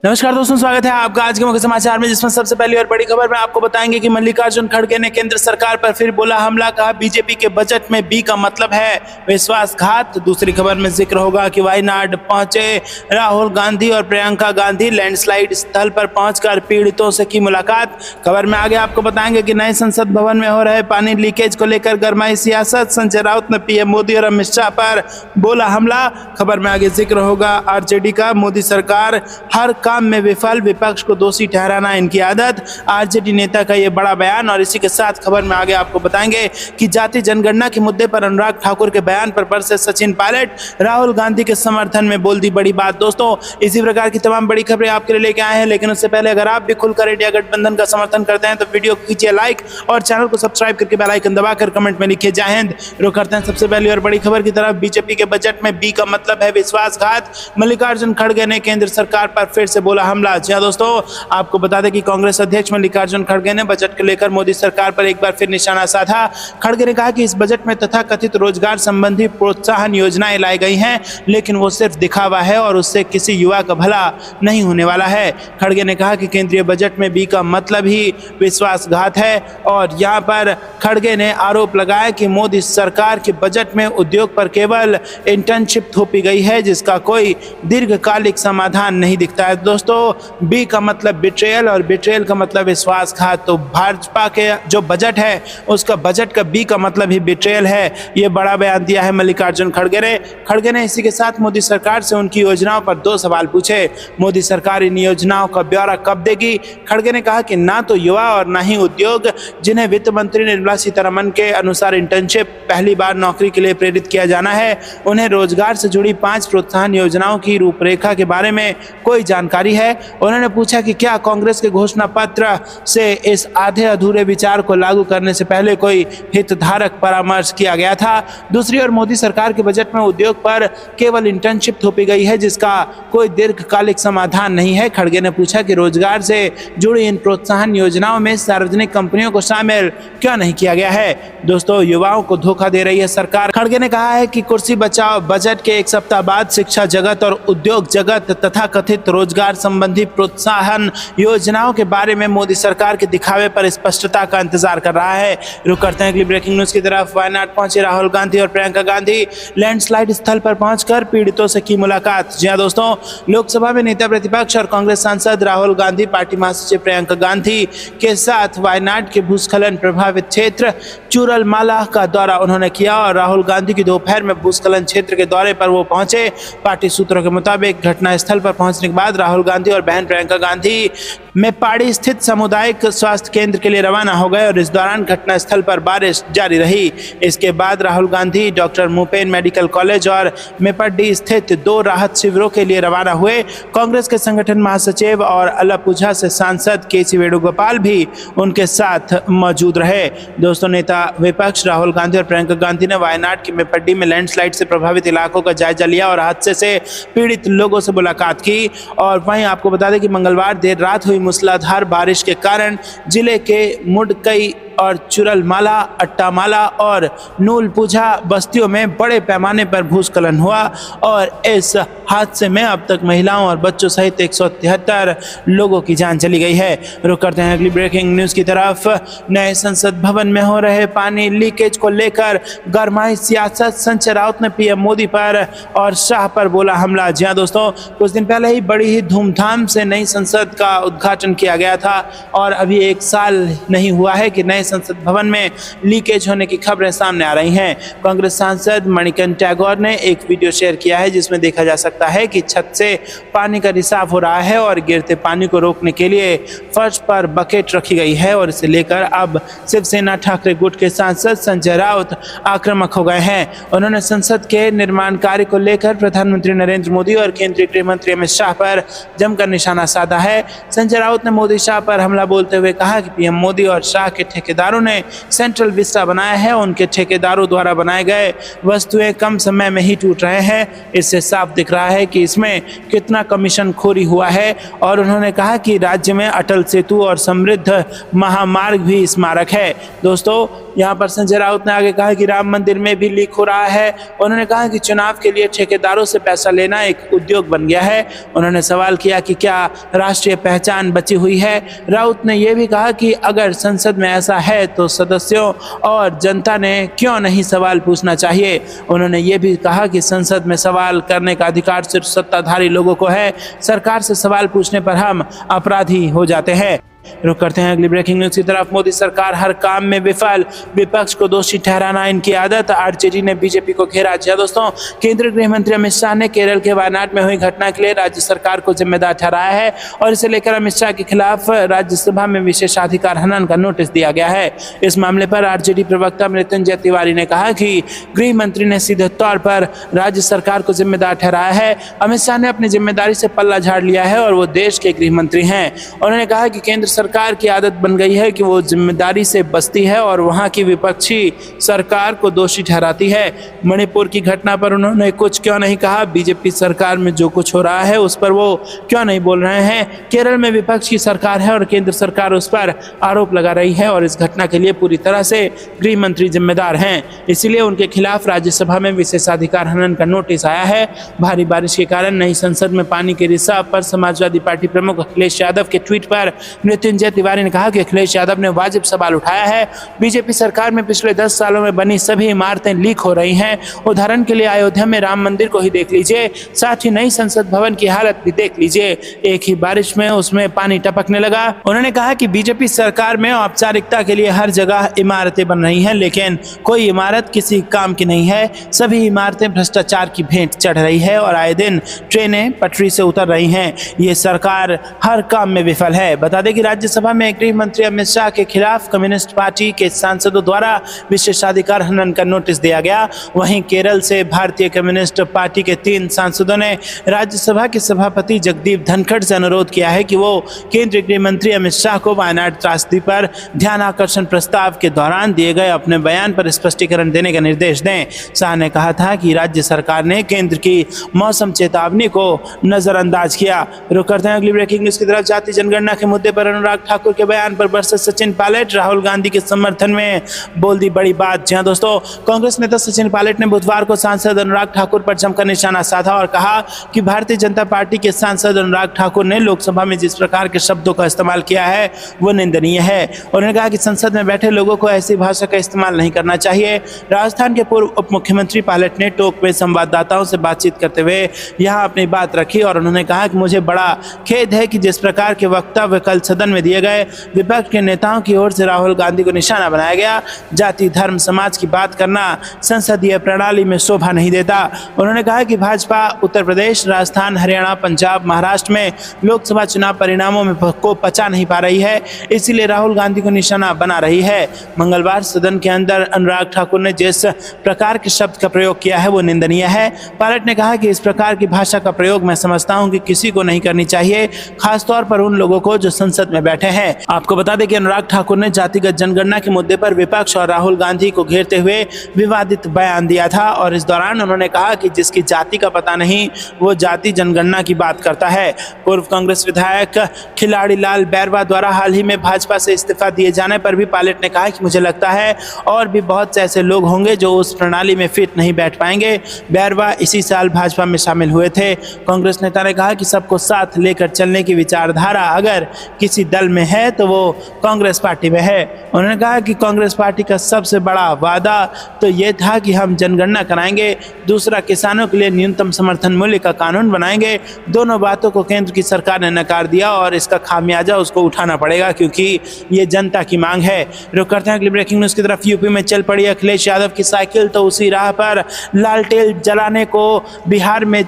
नमस्कार दोस्तों, स्वागत है आपका आज के मुख्य समाचार में, जिसमें सबसे पहली और बड़ी खबर में आपको बताएंगे कि मल्लिकार्जुन खड़गे ने केंद्र सरकार पर फिर बोला हमला। कहा बीजेपी के बजट में बी का मतलब है विश्वासघात। दूसरी खबर में जिक्र होगा कि वायनाड पहुंचे राहुल गांधी और प्रियंका गांधी, लैंडस्लाइड स्थल पर पहुंचकर पीड़ितों से की मुलाकात। खबर में आगे आपको बताएंगे कि नए संसद भवन में हो रहे पानी लीकेज को लेकर गरमाई सियासत। संजय राउत ने पीएम मोदी और अमित शाह पर बोला हमला। खबर में आगे जिक्र होगा आरजेडी का, मोदी सरकार हर काम में विफल, विपक्ष को दोषी ठहराना इनकी आदत। आरजेडी नेता का ये बड़ा बयान। और इसी के साथ खबर में आगे आपको बताएंगे कि जाति जनगणना के मुद्दे पर अनुराग ठाकुर के बयान पर बरसे सचिन पायलट, राहुल गांधी के समर्थन में बोल दी बड़ी बात। दोस्तों, इसी प्रकार की तमाम बड़ी खबरें आपके लिए लेके आए हैं, लेकिन उससे पहले अगर आप भी खुलकर इंडिया गठबंधन का समर्थन करते हैं तो वीडियो को कीजिए लाइक और चैनल को सब्सक्राइब करके बेल आइकन दबाकर कमेंट में लिखिए जय हिंद। रुक करते हैं सबसे पहली और बड़ी खबर की तरफ। बीजेपी के बजट में बी का मतलब है विश्वासघात। मल्लिकार्जुन खड़गे ने केंद्र सरकार पर फिर से बोला हमला। जी हां दोस्तों, आपको बता दें कि कांग्रेस अध्यक्ष मल्लिकार्जुन खड़गे ने बजट को लेकर मोदी सरकार पर एक बार फिर निशाना साधा। खड़गे ने कहा कि इस बजट में तथाकथित रोजगार संबंधी प्रोत्साहन योजनाएं लाई गई हैं, लेकिन वो सिर्फ दिखावा है और उससे किसी युवा का भला नहीं होने वाला है। खड़गे ने कहा कि केंद्रीय बजट में बी का मतलब ही विश्वासघात है। और यहाँ पर खड़गे ने आरोप लगाया कि मोदी सरकार के बजट में उद्योग पर केवल इंटर्नशिप थोपी गई है, जिसका कोई दीर्घकालिक समाधान नहीं दिखता है। दोस्तों, बी का मतलब बिट्रेयल और बिट्रेयल का मतलब विश्वासघात। तो भाजपा के जो बजट है उसका बजट का बी का मतलब ही बिट्रेयल है। ये बड़ा बयान दिया है मल्लिकार्जुन खड़गे ने। खड़गे ने इसी के साथ मोदी सरकार से उनकी योजनाओं पर दो सवाल पूछे। मोदी सरकार इन योजनाओं का ब्यौरा कब देगी? खड़गे ने कहा कि ना तो युवा और ना ही उद्योग, जिन्हें वित्त मंत्री निर्मला सीतारमण के अनुसार इंटर्नशिप पहली बार नौकरी के लिए प्रेरित किया जाना है, उन्हें रोजगार से जुड़ी 5 प्रोत्साहन योजनाओं की रूपरेखा के बारे में कोई जानकारी है। उन्होंने पूछा कि क्या कांग्रेस के घोषणा पत्र से इस आधे अधूरे विचार को लागू करने से पहले कोई हितधारक परामर्श किया गया था। दूसरी ओर मोदी सरकार के बजट में उद्योग पर केवल इंटर्नशिप थोपी गई है, जिसका कोई दीर्घकालिक समाधान नहीं है। खड़गे ने पूछा कि रोजगार से जुड़ी इन प्रोत्साहन योजनाओं में सार्वजनिक कंपनियों को शामिल क्यों नहीं किया गया है। दोस्तों, युवाओं को धोखा दे रही है सरकार। खड़गे ने कहा है कि कुर्सी बचाओ बजट के एक सप्ताह बाद शिक्षा जगत और उद्योग जगत तथा कथित रोजगार संबंधी प्रोत्साहन योजनाओं के बारे में मोदी सरकार के दिखावे पर स्पष्टता का इंतजार कर रहा है। रुक करते हैं अगली ब्रेकिंग न्यूज की तरफ। वायनाड पहुंचे राहुल गांधी और प्रियंका गांधी, लैंडस्लाइड स्थल पर पहुंचकर पीड़ितों से की मुलाकात। जी हां दोस्तों, लोकसभा में नेता प्रतिपक्ष और कांग्रेस सांसद राहुल गांधी पार्टी महासचिव प्रियंका गांधी के साथ वायनाड के भूस्खलन प्रभावित क्षेत्र चूरलमाला का दौरा उन्होंने किया। और राहुल गांधी की दोपहर में भूस्खलन क्षेत्र के दौरे पर वो पहुंचे। पार्टी सूत्रों के मुताबिक घटनास्थल पर पहुंचने के बाद राहुल गांधी और बहन प्रियंका गांधी मेपाड़ी स्थित सामुदायिक स्वास्थ्य केंद्र के लिए रवाना हो गए। और इस दौरान घटनास्थल पर बारिश जारी रही। इसके बाद Rahul Gandhi doctor Moopen medical college और मेपाड़ी स्थित 2 राहत शिविरों के लिए रवाना हुए। कांग्रेस के संगठन महासचिव और अलापुझा से सांसद केसी वेणुगोपाल भी उनके साथ मौजूद रहे। दोस्तों, नेता विपक्ष राहुल गांधी और प्रियंका गांधी ने वायनाड की मेपड्डी में लैंडस्लाइड से प्रभावित इलाकों का जायजा लिया और हादसे से पीड़ित लोगों से मुलाकात की। और वहीं आपको बता दें कि मंगलवार देर रात हुई मूसलाधार बारिश के कारण जिले के मुडकई और चुरलमाला, अट्टामाला और नूलपुझा बस्तियों में बड़े पैमाने पर भूस्खलन हुआ। और इस हादसे में अब तक महिलाओं और बच्चों सहित 173 लोगों की जान चली गई है। रुक करते हैं अगली ब्रेकिंग न्यूज की तरफ। नए संसद भवन में हो रहे पानी लीकेज को लेकर गरमाई सियासत। संजय राउत ने पीएम मोदी पर और शाह पर बोला हमला। जी हां दोस्तों, कुछ दिन पहले ही बड़ी ही धूमधाम से नई संसद का उद्घाटन किया गया था और अभी 1 साल नहीं हुआ है कि नए संसद भवन में लीकेज होने की खबरें सामने आ रही हैं। कांग्रेस सांसद मणिकंठ टैगोर ने एक वीडियो शेयर किया है, जिसमें देखा जा सकता है कि छत से पानी का रिसाव हो रहा है और गिरते पानी को रोकने के लिए फर्श पर बकेट रखी गई है। और इसे लेकर अब शिवसेना ठाकरे गुट के सांसद संजय राउत आक्रामक हो गए हैं। उन्होंने संसद के निर्माण कार्य को लेकर प्रधानमंत्री नरेंद्र मोदी और केंद्रीय गृह मंत्री अमित शाह पर जमकर निशाना साधा है। संजय राउत ने मोदी शाह पर हमला बोलते हुए कहा कि पीएम मोदी और शाह के ठेकेदारों ने सेंट्रल विस्टा बनाया है। उनके ठेकेदारों द्वारा बनाए गए वस्तुएं कम समय में ही टूट रहे हैं। इससे साफ दिख रहा है कि इसमें कितना कमीशन खोरी हुआ है। और उन्होंने कहा कि राज्य में अटल सेतु और समृद्ध महामार्ग भी स्मारक है। दोस्तों, यहाँ पर संजय राउत ने आगे कहा कि राम मंदिर में भी लीक हो रहा है। उन्होंने कहा कि चुनाव के लिए ठेकेदारों से पैसा लेना एक उद्योग बन गया है। उन्होंने सवाल किया कि क्या राष्ट्रीय पहचान बची हुई है। राउत ने यह भी कहा कि अगर संसद में ऐसा है तो सदस्यों और जनता ने क्यों नहीं सवाल पूछना चाहिए। उन्होंने ये भी कहा कि संसद में सवाल करने का अधिकार सिर्फ सत्ताधारी लोगों को है। सरकार से सवाल पूछने पर हम अपराधी हो जाते हैं। रुक करते हैं अगली ब्रेकिंग न्यूज की तरफ। मोदी सरकार हर काम में विफल, विपक्ष को दोषी ठहराना इनकी आदत, आरजेडी ने बीजेपी को घेरा। जी दोस्तों, केंद्रीय गृह मंत्री अमित शाह ने केरल के वायनाड में हुई घटना के लिए राज्य सरकार को जिम्मेदार ठहराया है और इसे लेकर अमित शाह के खिलाफ राज्यसभा में विशेषाधिकार हनन का नोटिस दिया गया है। इस मामले पर आरजेडी प्रवक्ता मृत्युंजय तिवारी ने कहा कि गृह मंत्री ने सीधे तौर पर राज्य सरकार को जिम्मेदार ठहराया है। अमित शाह ने अपनी जिम्मेदारी से पल्ला झाड़ लिया है और वो देश के गृह मंत्री हैं। उन्होंने कहा कि केंद्र सरकार की आदत बन गई है कि वो जिम्मेदारी से बचती है और वहां की विपक्षी सरकार को दोषी ठहराती है। मणिपुर की घटना पर उन्होंने कुछ क्यों नहीं कहा। बीजेपी सरकार में जो कुछ हो रहा है उस पर वो क्यों नहीं बोल रहे हैं। केरल में विपक्ष की सरकार है और केंद्र सरकार उस पर आरोप लगा रही है और इस घटना के लिए पूरी तरह से गृह मंत्री जिम्मेदार हैं। इसीलिए उनके खिलाफ राज्यसभा में विशेषाधिकार हनन का नोटिस आया है। भारी बारिश के कारण नई संसद में पानी के रिसाव पर समाजवादी पार्टी प्रमुख अखिलेश यादव के ट्वीट पर मृत्युंजय तिवारी ने कहा कि अखिलेश यादव ने वाजिब सवाल उठाया है। बीजेपी सरकार में पिछले 10 सालों में बनी सभी इमारतें लीक हो रही हैं। उदाहरण के लिए अयोध्या में राम मंदिर को ही देख लीजिए, साथ ही नई संसद भवन की हालत भी देख लीजिए। एक ही बारिश में उसमें पानी टपकने लगा। उन्होंने कहा कि बीजेपी सरकार में औपचारिकता के लिए हर जगह इमारतें बन रही हैं, लेकिन कोई इमारत किसी काम की नहीं है। सभी इमारतें भ्रष्टाचार की भेंट चढ़ रही है और आए दिन ट्रेनें पटरी से उतर रही हैं। ये सरकार हर काम में विफल है। बता दें कि राज्यसभा में गृह मंत्री अमित शाह के खिलाफ कम्युनिस्ट पार्टी के सांसदों द्वारा विशेषाधिकार हनन का नोटिस दिया गया। वहीं केरल से भारतीय कम्युनिस्ट पार्टी के 3 सांसदों ने राज्यसभा के सभापति जगदीप धनखड़ से अनुरोध किया है कि वो केंद्रीय गृह मंत्री अमित शाह को वायनाड त्रासदी पर ध्यान आकर्षण प्रस्ताव के दौरान दिए गए अपने बयान पर स्पष्टीकरण देने का निर्देश दें। शाह ने कहा था कि राज्य सरकार ने केंद्र की मौसम चेतावनी को नजरअंदाज किया। रुक करते हैं अगली ब्रेकिंग न्यूज की तरफ। जाति जनगणना के मुद्दे पर अनुराग ठाकुर के बयान पर बरसे सचिन पायलट। राहुल गांधी के समर्थन में बोल दी बड़ी बात। जी दोस्तों, कांग्रेस नेता सचिन पायलट ने बुधवार को सांसद अनुराग ठाकुर पर जमकर निशाना साधा और कहा कि भारतीय जनता पार्टी के सांसद अनुराग ठाकुर ने लोकसभा में जिस प्रकार के शब्दों का इस्तेमाल किया है वो निंदनीय है। उन्होंने कहा कि संसद में बैठे लोगों को ऐसी भाषा का इस्तेमाल नहीं करना चाहिए। राजस्थान के पूर्व उप मुख्यमंत्री पायलट ने टोंक में संवाददाताओं से बातचीत करते हुए यहाँ अपनी बात रखी और उन्होंने कहा कि मुझे बड़ा खेद है कि जिस प्रकार के वक्तव्य कल सदन में दिए गए, विपक्ष के नेताओं की ओर से राहुल गांधी को निशाना बनाया गया। जाति धर्म समाज की बात करना संसदीय प्रणाली में शोभा नहीं देता। उन्होंने कहा कि भाजपा उत्तर प्रदेश, राजस्थान, हरियाणा, पंजाब, महाराष्ट्र में लोकसभा चुनाव परिणामों में को पचा नहीं पा रही है, इसीलिए राहुल गांधी को निशाना बना रही है। मंगलवार सदन के अंदर अनुराग ठाकुर ने जिस प्रकार के शब्द का प्रयोग किया है वो निंदनीय है। पायलट ने कहा कि इस प्रकार की भाषा का प्रयोग मैं समझता हूं कि किसी को नहीं करनी चाहिए, खासतौर पर उन लोगों को जो संसद में बैठे हैं। आपको बता दें कि अनुराग ठाकुर ने जातिगत जनगणना के मुद्दे पर विपक्ष और राहुल गांधी को घेरते हुए विवादित बयान दिया था और इस दौरान उन्होंने कहा कि जिसकी जाति का पता नहीं वो जाति जनगणना की बात करता है। पूर्व कांग्रेस विधायक खिलाड़ी लाल बैरवा द्वारा हाल ही में भाजपा से इस्तीफा दिए जाने पर भी पायलट ने कहा कि मुझे लगता है और भी बहुत से ऐसे लोग होंगे जो उस प्रणाली में फिट नहीं बैठ पाएंगे। बैरवा इसी साल भाजपा में शामिल हुए थे। कांग्रेस नेता ने कहा कि सबको साथ लेकर चलने की विचारधारा अगर किसी दल में है तो वो कांग्रेस पार्टी में है। उन्होंने कहा कि कांग्रेस पार्टी का सबसे बड़ा वादा तो ये था कि हम जनगणना कराएंगे, दूसरा किसानों के लिए न्यूनतम समर्थन मूल्य का कानून बनाएंगे। दोनों बातों को केंद्र की सरकार ने नकार दिया और इसका खामियाजा उसको उठाना पड़ेगा क्योंकि ये जनता की मांग है। रुक करते हैं अगली ब्रेकिंग न्यूज की तरफ। यूपी में चल पड़ी अखिलेश यादव की साइकिल तो उसी राह पर लालटेन जलाने को बिहार में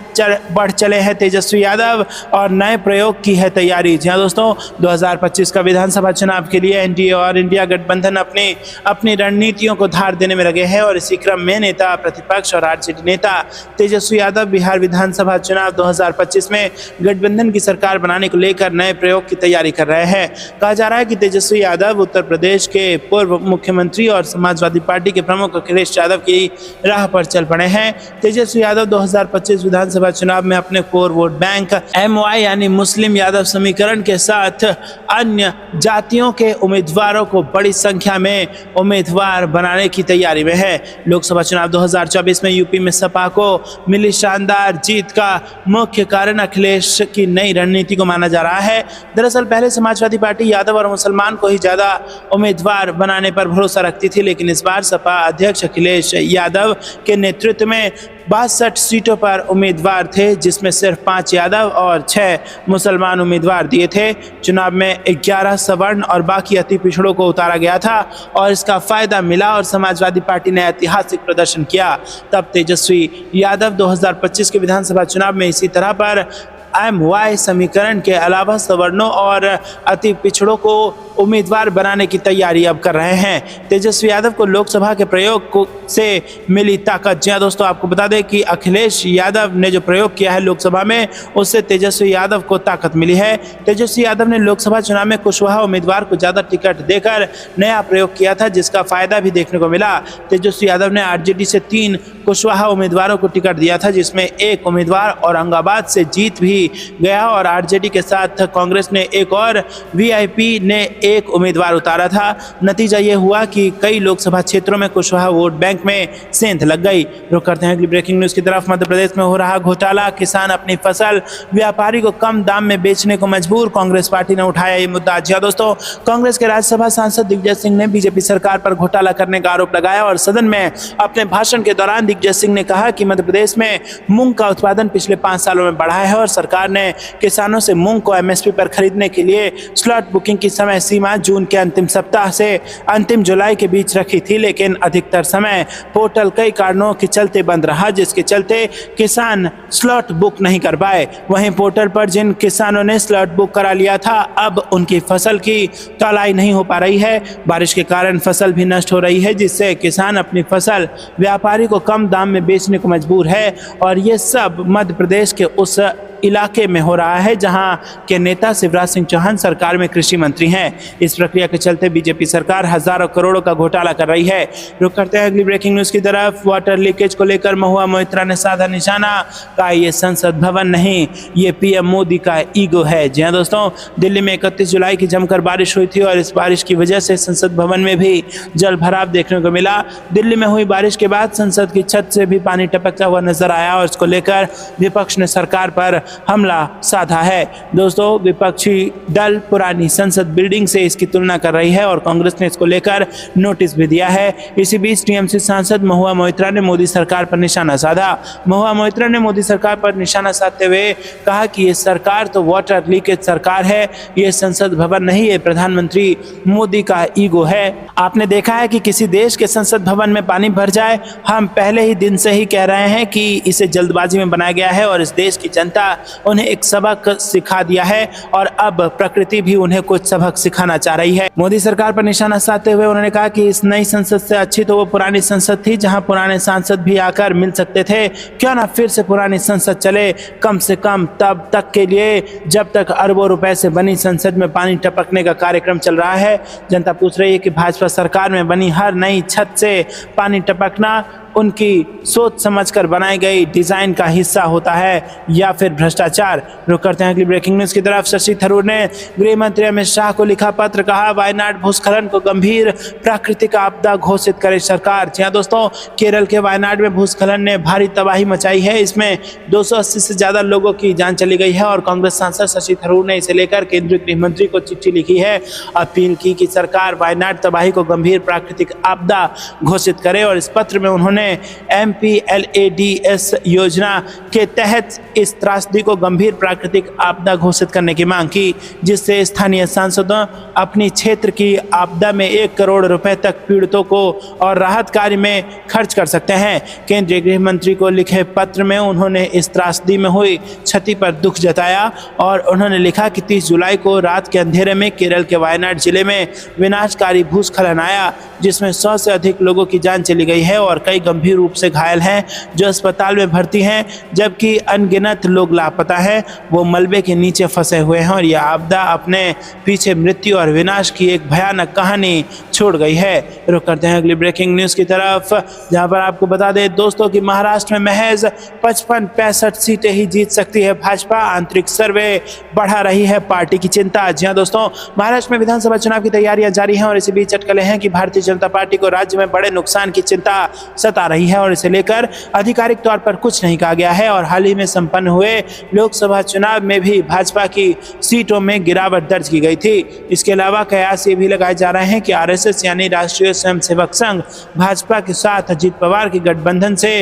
बढ़ चले हैं तेजस्वी यादव और नए प्रयोग की है तैयारी। जी हाँ दोस्तों, 2025 का विधानसभा चुनाव के लिए एनडीए और इंडिया गठबंधन अपनी रणनीतियों को धार देने में लगे हैं और इसी क्रम में नेता प्रतिपक्ष और आरजेडी नेता तेजस्वी यादव बिहार विधानसभा चुनाव 2025 में गठबंधन की सरकार बनाने को लेकर नए प्रयोग की तैयारी कर रहे हैं। कहा जा रहा है कि तेजस्वी यादव उत्तर प्रदेश के पूर्व मुख्यमंत्री और समाजवादी पार्टी के प्रमुख अखिलेश यादव की राह पर चल पड़े हैं। तेजस्वी यादव 2025 विधानसभा चुनाव में अपने कोर वोट बैंक MY यानी मुस्लिम यादव समीकरण के साथ अन्य जातियों के उम्मीदवारों को बड़ी संख्या में उम्मीदवार बनाने की तैयारी में है। लोकसभा चुनाव 2024 में यूपी में सपा को मिली शानदार जीत का मुख्य कारण अखिलेश की नई रणनीति को माना जा रहा है। दरअसल पहले समाजवादी पार्टी यादव और मुसलमान को ही ज्यादा उम्मीदवार बनाने पर भरोसा रखती थी, लेकिन इस बार सपा अध्यक्ष अखिलेश यादव के नेतृत्व में 62 सीटों पर उम्मीदवार थे, जिसमें सिर्फ 5 यादव और 6 मुसलमान उम्मीदवार दिए थे। चुनाव में 11 सवर्ण और बाकी अति पिछड़ों को उतारा गया था और इसका फायदा मिला और समाजवादी पार्टी ने ऐतिहासिक प्रदर्शन किया। तब तेजस्वी यादव 2025 के विधानसभा चुनाव में इसी तरह पर MY समीकरण के अलावा सवर्णों और अति पिछड़ों को उम्मीदवार बनाने की तैयारी अब कर रहे हैं। तेजस्वी यादव को लोकसभा के प्रयोग से मिली ताकत। जी हाँ दोस्तों, आपको बता दें कि अखिलेश यादव ने जो प्रयोग किया है लोकसभा में, उससे तेजस्वी यादव को ताकत मिली है। तेजस्वी यादव ने लोकसभा चुनाव में कुशवाहा उम्मीदवार को ज़्यादा टिकट देकर नया प्रयोग किया था, जिसका फायदा भी देखने को मिला। तेजस्वी यादव ने RJD से 3 कुशवाहा उम्मीदवारों को टिकट दिया था, जिसमें एक उम्मीदवार औरंगाबाद से जीत भी गया और RJD के साथ कांग्रेस ने एक और VIP ने एक उम्मीदवार उतारा था। नतीजा ये हुआ कि कई लोकसभा क्षेत्रों में कुशवाहा वोट बैंक में सेंध लग गई। रुक करते हैं अगली ब्रेकिंग न्यूज की तरफ। मध्य प्रदेश में हो रहा घोटाला, किसान अपनी फसल व्यापारी को कम दाम में बेचने को मजबूर, कांग्रेस पार्टी ने उठाया ये मुद्दा। जी दोस्तों, कांग्रेस के राज्यसभा सांसद दिग्विजय सिंह ने बीजेपी सरकार पर घोटाला करने का आरोप लगाया और सदन में अपने भाषण के दौरान दिग्विजय सिंह ने कहा कि मध्य प्रदेश में मूंग का उत्पादन पिछले 5 सालों में बढ़ा है और सरकार ने किसानों से मूंग को MSP पर खरीदने के लिए स्लॉट बुकिंग की समय सीमा जून के अंतिम सप्ताह से अंतिम जुलाई के बीच रखी थी, लेकिन अधिकतर समय पोर्टल कई कारणों के चलते बंद रहा, जिसके चलते किसान स्लॉट बुक नहीं कर पाए। वहीं पोर्टल पर जिन किसानों ने स्लॉट बुक करा लिया था, अब उनकी फसल की तौलाई नहीं हो पा रही है। बारिश के कारण फसल भी नष्ट हो रही है, जिससे किसान अपनी फसल व्यापारी को कम दाम में बेचने को मजबूर है और ये सब मध्य प्रदेश के उस इलाके में हो रहा है जहां के नेता शिवराज सिंह चौहान सरकार में कृषि मंत्री हैं। इस प्रक्रिया के चलते बीजेपी सरकार हजारों करोड़ों का घोटाला कर रही है। रुक करते हैं अगली ब्रेकिंग न्यूज की तरफ। वाटर लीकेज को लेकर महुआ मोइत्रा ने साधा निशाना, कहा ये संसद भवन नहीं, ये PM मोदी का ईगो है। जी हाँ दोस्तों, दिल्ली में 31 जुलाई की जमकर बारिश हुई थी और इस बारिश की वजह से संसद भवन में भी जल भराव देखने को मिला। दिल्ली में हुई बारिश के बाद संसद की छत से भी पानी टपकता हुआ नजर आया और इसको लेकर विपक्ष ने सरकार पर हमला साधा है। दोस्तों, विपक्षी दल पुरानी संसद बिल्डिंग से इसकी तुलना कर रही है और कांग्रेस ने इसको लेकर नोटिस भी दिया है। इसी बीच TMC सांसद महुआ मोइत्रा ने मोदी सरकार पर निशाना साधा। महुआ मोइत्रा ने मोदी सरकार पर निशाना साधते हुए कहा कि ये सरकार तो वाटर लीकेज सरकार है, ये संसद भवन नहीं, ये प्रधानमंत्री मोदी का ईगो है। आपने देखा है कि किसी देश के संसद भवन में पानी भर जाए, हम पहले ही दिन से ही कह रहे हैं कि इसे जल्दबाजी में बनाया गया है और इस देश की जनता उन्हें एक सबक सिखा दिया है और अब प्रकृति भी उन्हें कुछ सबक सिखाना चाह रही है। मोदी सरकार पर निशाना साधते हुए उन्होंने कहा कि इस नई संसद से अच्छी तो वो पुरानी संसद थी जहां पुराने सांसद भी आकर मिल सकते थे। क्यों ना फिर से पुरानी संसद चले, कम से कम तब तक के लिए जब तक अरबों रुपए से बनी संसद में पानी टपकने का कार्यक्रम चल रहा है। जनता पूछ रही है कि भाजपा सरकार में बनी हर नई छत से पानी टपकना उनकी सोच समझकर बनाई गई डिजाइन का हिस्सा होता है या फिर भ्रष्टाचार। रुक करते हैं अगली ब्रेकिंग न्यूज की तरफ। शशि थरूर ने गृह मंत्री अमित शाह को लिखा पत्र, कहा वायनाड भूस्खलन को गंभीर प्राकृतिक आपदा घोषित करे सरकार। जी हाँ दोस्तों, केरल के वायनाड में भूस्खलन ने भारी तबाही मचाई है। इसमें 280 से ज्यादा लोगों की जान चली गई है और कांग्रेस सांसद शशि थरूर ने इसे लेकर केंद्रीय गृह मंत्री को चिट्ठी लिखी है। अपील की कि सरकार वायनाड तबाही को गंभीर प्राकृतिक आपदा घोषित करे और इस पत्र में उन्होंने MPLADS योजना के तहत इस त्रासदी को गंभीर प्राकृतिक आपदा घोषित करने की मांग की, जिससे स्थानीय सांसदों अपनी क्षेत्र की आपदा में 1 करोड़ रुपए तक पीड़ितों को और राहत कार्य में खर्च कर सकते हैं। केंद्रीय गृह मंत्री को लिखे पत्र में उन्होंने इस त्रासदी में हुई क्षति पर दुख जताया और उन्होंने लिखा कि 30 जुलाई को रात के अंधेरे में केरल के वायनाड जिले में विनाशकारी भूस्खलन आया, जिसमें 100 से अधिक लोगों की जान चली गई है और कई गंभीर रूप से घायल हैं जो अस्पताल में भर्ती हैं, जबकि अनगिनत लोग लापता हैं, वो मलबे के नीचे फंसे हुए हैं और यह आपदा अपने पीछे मृत्यु और विनाश की एक भयानक कहानी छूट गई है। रुक करते हैं अगली ब्रेकिंग न्यूज की तरफ, जहां पर आपको बता दें दोस्तों कि महाराष्ट्र में महज 55-65 सीटें ही जीत सकती है भाजपा, आंतरिक सर्वे बढ़ा रही है पार्टी की चिंता। जी हां दोस्तों, महाराष्ट्र में विधानसभा चुनाव की तैयारियां जारी हैं और इसी बीच अटकलें हैं कि भारतीय जनता पार्टी को राज्य में बड़े नुकसान की चिंता सता रही है और इसे लेकर आधिकारिक तौर पर कुछ नहीं कहा गया है। और हाल ही में संपन्न हुए लोकसभा चुनाव में भी भाजपा की सीटों में गिरावट दर्ज की गई थी। इसके अलावा कयास ये भी लगाए जा रहे हैं कि आरएसएस यानी राष्ट्रीय स्वयंसेवक संघ भाजपा के साथ अजीत पवार के गठबंधन से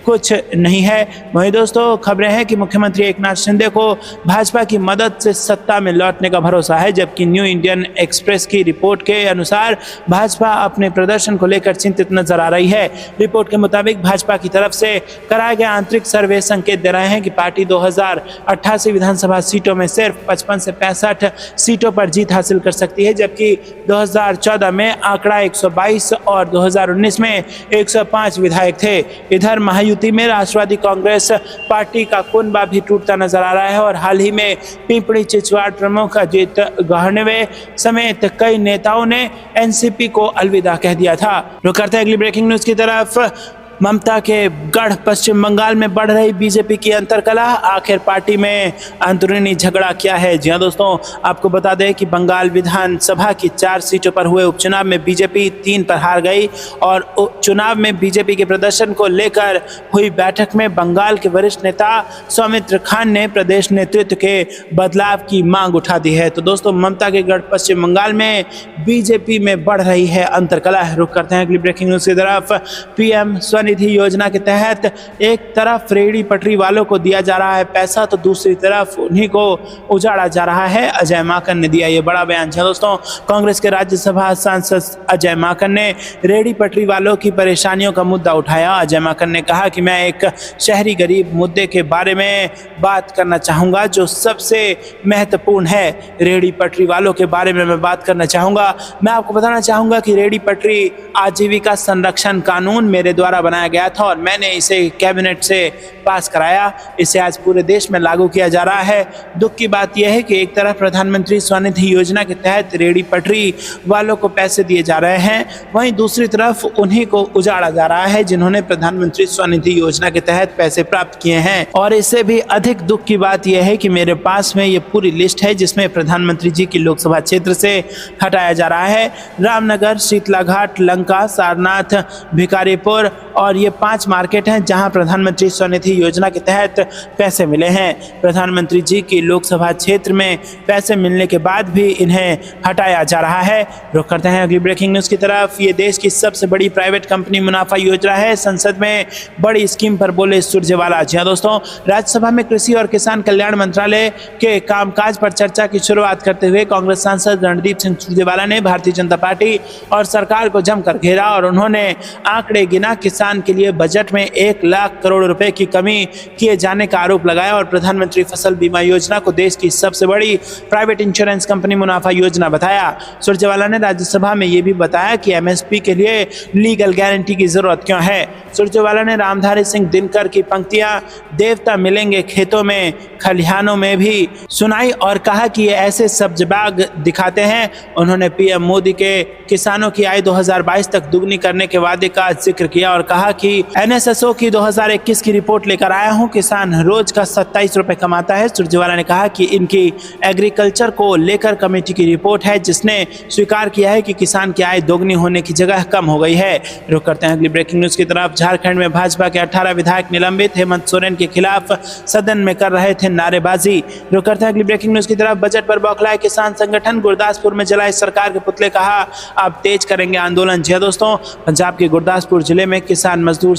कुछ नहीं है। वहीं दोस्तों खबरें हैं कि मुख्यमंत्री एकनाथ शिंदे को भाजपा की मदद से सत्ता में लौटने का भरोसा है, जबकि न्यू इंडियन एक्सप्रेस की रिपोर्ट के अनुसार भाजपा अपने प्रदर्शन को लेकर चिंतित नजर आ रही है। रिपोर्ट के मुताबिक भाजपा की तरफ से कराए गए आंतरिक सर्वे संकेत दे रहे हैं कि पार्टी 2088 विधानसभा सीटों में सिर्फ 55 से 65 सीटों पर जीत हासिल कर सकती है, जबकि 2014 में आंकड़ा 122 और 2019 में 105 विधायक थे। इधर महायुति में राष्ट्रवादी कांग्रेस पार्टी का कुनबा भी टूटता नजर आ रहा है और हाल ही में पिंपरी चिचवाड़ प्रमुख अजीत गहनवे समेत कई नेताओं ने एनसीपी को अलविदा कह दिया था। रुक करते हैं अगली ब्रेकिंग न्यूज की तरफ। ममता के गढ़ पश्चिम बंगाल में बढ़ रही बीजेपी की अंतरकलह, आखिर पार्टी में अंदरूनी झगड़ा क्या है। जी हां दोस्तों, आपको बता दें कि बंगाल विधानसभा की 4 सीटों पर हुए उपचुनाव में बीजेपी 3 पर हार गई और चुनाव में बीजेपी के प्रदर्शन को लेकर हुई बैठक में बंगाल के वरिष्ठ नेता सौमित्र खान ने प्रदेश नेतृत्व के बदलाव की मांग उठा दी है। तो दोस्तों, ममता के गढ़ पश्चिम बंगाल में बीजेपी में बढ़ रही है अंतरकलह। रुक करते हैं अगली ब्रेकिंग न्यूज की तरफ। पीएम स्वनिधि योजना के तहत एक तरफ रेहड़ी पटरी वालों को दिया जा रहा है पैसा, तो दूसरी तरफ उन्हीं को उजाड़ा जा रहा है। अजय माकन ने दिया ये बड़ा बयान। दोस्तों, कांग्रेस के राज्यसभा सांसद अजय माकन ने रेहड़ी पटरी वालों की परेशानियों का मुद्दा उठाया। अजय माकन ने कहा कि मैं एक शहरी गरीब मुद्दे के बारे में बात करना चाहूंगा जो सबसे महत्वपूर्ण है। रेहड़ी पटरी वालों के बारे में मैं बात करना चाहूंगा। मैं आपको बताना चाहूंगा कि रेहड़ी पटरी आजीविका संरक्षण कानून मेरे द्वारा बनाया गया था और मैंने इसे कैबिनेट से पास कराया। इसे आज पूरे देश में लागू किया जा रहा है। दुख की बात यह है कि एक तरफ प्रधानमंत्री स्वनिधि योजना के तहत रेहड़ी पटरी वालों को पैसे दिए जा रहे हैं, वहीं दूसरी तरफ उन्हीं को उजाड़ा जा रहा है जिन्होंने प्रधानमंत्री स्वनिधि योजना के तहत पैसे प्राप्त किए हैं। और इससे भी अधिक दुख की बात यह है कि मेरे पास में ये पूरी लिस्ट है जिसमें प्रधानमंत्री जी की लोकसभा क्षेत्र से हटाया जा रहा है। रामनगर, शीतलाघाट, लंका, सारनाथ, भिकारीपुर और ये 5 मार्केट हैं जहां प्रधानमंत्री स्वनिधि योजना के तहत पैसे मिले हैं। प्रधानमंत्री जी की लोकसभा क्षेत्र में पैसे मिलने के बाद भी इन्हें हटाया जा रहा है। रुक करते हैं अगली ब्रेकिंग न्यूज की तरफ। ये देश की सबसे बड़ी प्राइवेट कंपनी मुनाफा योजना है, संसद में बड़ी स्कीम पर बोले सुरजेवाला। जी हां दोस्तों, राज्यसभा में कृषि और किसान कल्याण मंत्रालय के कामकाज पर चर्चा की शुरुआत करते हुए कांग्रेस सांसद रणदीप सिंह सुरजेवाला ने भारतीय जनता पार्टी और सरकार को जमकर घेरा और उन्होंने आंकड़े गिना किसान के लिए बजट में 1 लाख करोड़ रुपए की कमी किए जाने का आरोप लगाया और प्रधानमंत्री फसल बीमा योजना को देश की सबसे बड़ी प्राइवेट इंश्योरेंस कंपनी मुनाफा योजना बताया। सुरजेवाला ने राज्यसभा में यह भी बताया कि एमएसपी के लिए लीगल गारंटी की जरूरत क्यों है। सुरजेवाला ने रामधारी सिंह दिनकर की पंक्तियां देवता मिलेंगे खेतों में खलिहानों में भी सुनाई और कहा कि ये ऐसे सब्जबाग दिखाते हैं। उन्होंने पीएम मोदी के किसानों की आय 2022 तक दुगनी करने के वादे का जिक्र किया और कहा कि एनएसएसओ की 2021 की रिपोर्ट लेकर आया हूं, किसान रोज का 27 रुपए कमाता है। सुरजेवाला ने कहा कि इनकी एग्रीकल्चर को लेकर कमेटी की रिपोर्ट है जिसने स्वीकार किया है कि किसान की आय दोगुनी होने की जगह कम हो गई है। रुक करते हैं अगली ब्रेकिंग न्यूज की तरफ। झारखंड में भाजपा के 18 विधायक निलंबित, हेमंत सोरेन के खिलाफ सदन में कर रहे थे नारेबाजी। रुक करते हैं अगली ब्रेकिंग न्यूज की तरफ। बजट पर बौखलाए किसान संगठन, गुरदासपुर में जलाए सरकार के पुतले, कहा अब तेज करेंगे आंदोलन। जी दोस्तों, पंजाब के गुरदासपुर जिले में किसान मजदूर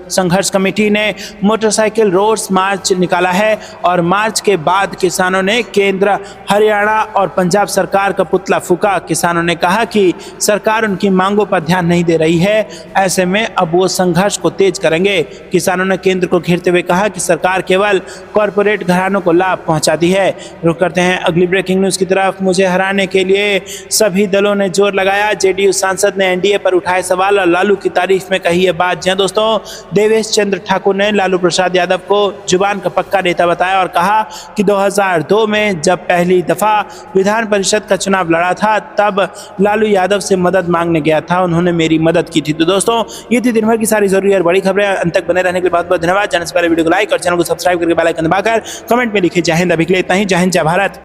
संघर्ष कमेटी ने मोटरसाइकिल रोड्स मार्च निकाला है और मार्च के बाद किसानों ने केंद्र, हरियाणा और पंजाब सरकार का पुतला फूका। किसानों ने कहा कि सरकार उनकी मांगों पर ध्यान नहीं दे रही है, ऐसे में अब वो संघर्ष संघर्ष को तेज करेंगे। किसानों ने केंद्र को घेरते हुए कहा कि सरकार केवल कॉरपोरेट घरानों को लाभ पहुंचाती है। रुक करते हैं अगली ब्रेकिंग न्यूज की तरफ। मुझे हराने के लिए सभी दलों ने जोर लगाया, जेडीयू सांसद ने एनडीए पर उठाए सवाल और लालू की तारीफ में कही ये बात। जी हां दोस्तों, देवेश चंद्र ठाकुर ने लालू प्रसाद यादव को जुबान का पक्का नेता बताया और कहा कि 2002 में जब पहली दफा विधान परिषद का चुनाव लड़ा था तब लालू यादव से मदद मांगने गया था, उन्होंने मेरी मदद की थी। तो दोस्तों, ये थी दिन भर की सारी जरूरी और बड़ी खबरें। अंत तक बने रहने के लिए बहुत बहुत धन्यवाद। जाने से पहले वीडियो को लाइक और चैनल को सब्सक्राइब करके बेल आइकन दबाकर कमेंट में लिखिए जय हिंद। अभी के लिए इतना ही। जय हिंद, जय भारत।